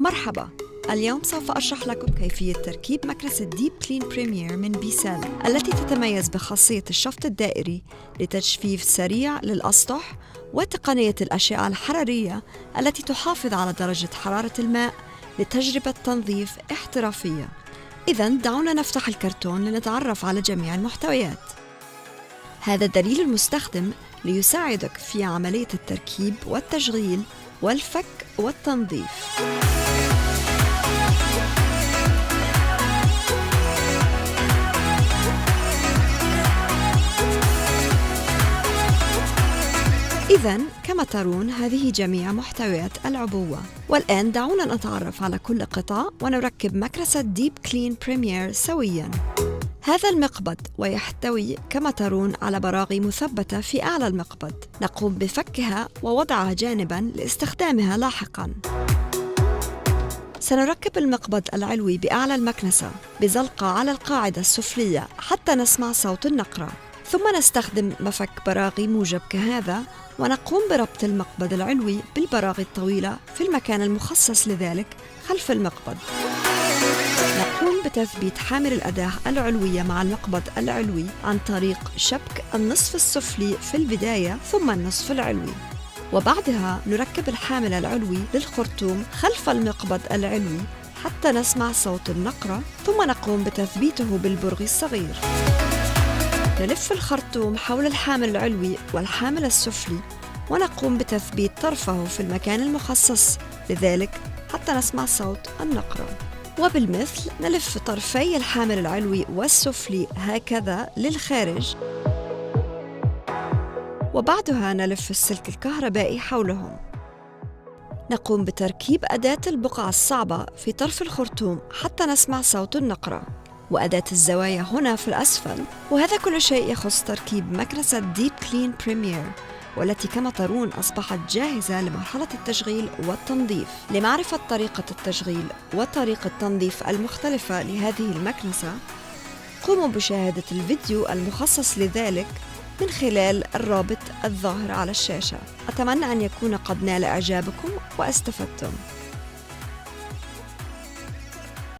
مرحبا، اليوم سوف أشرح لكم كيفية تركيب مكنسة ديب كلين بريمير من بيسال التي تتميز بخاصية الشفط الدائري لتجفيف سريع للأسطح وتقنية الأشعة الحرارية التي تحافظ على درجة حرارة الماء لتجربة تنظيف احترافية. إذن دعونا نفتح الكرتون لنتعرف على جميع المحتويات. هذا دليل المستخدم ليساعدك في عملية التركيب والتشغيل والفك والتنظيف. إذن كما ترون هذه جميع محتويات العبوة، والآن دعونا نتعرف على كل قطعة ونركب مكنسة ديب كلين بريمير سوياً. هذا المقبض ويحتوي كما ترون على براغي مثبتة في أعلى المقبض، نقوم بفكها ووضعها جانباً لاستخدامها لاحقاً. سنركب المقبض العلوي بأعلى المكنسة بزلقة على القاعدة السفلية حتى نسمع صوت النقرة، ثم نستخدم مفك براغي موجب كهذا ونقوم بربط المقبض العلوي بالبراغي الطويلة في المكان المخصص لذلك خلف المقبض. نقوم بتثبيت حامل الأداة العلوية مع المقبض العلوي عن طريق شبك النصف السفلي في البداية ثم النصف العلوي، وبعدها نركب الحامل العلوي للخرطوم خلف المقبض العلوي حتى نسمع صوت النقرة، ثم نقوم بتثبيته بالبرغي الصغير. نلف الخرطوم حول الحامل العلوي والحامل السفلي ونقوم بتثبيت طرفه في المكان المخصص لذلك حتى نسمع صوت النقرة. وبالمثل نلف طرفي الحامل العلوي والسفلي هكذا للخارج، وبعدها نلف السلك الكهربائي حولهم. نقوم بتركيب أداة البقعة الصعبة في طرف الخرطوم حتى نسمع صوت النقرة، وأداة الزوايا هنا في الأسفل. وهذا كل شيء يخص تركيب مكنسة ديب كلين بريمير، والتي كما ترون أصبحت جاهزة لمرحلة التشغيل والتنظيف. لمعرفة طريقة التشغيل وطريقة التنظيف المختلفة لهذه المكنسة قوموا بمشاهدة الفيديو المخصص لذلك من خلال الرابط الظاهر على الشاشة. أتمنى أن يكون قد نال إعجابكم واستفدتم.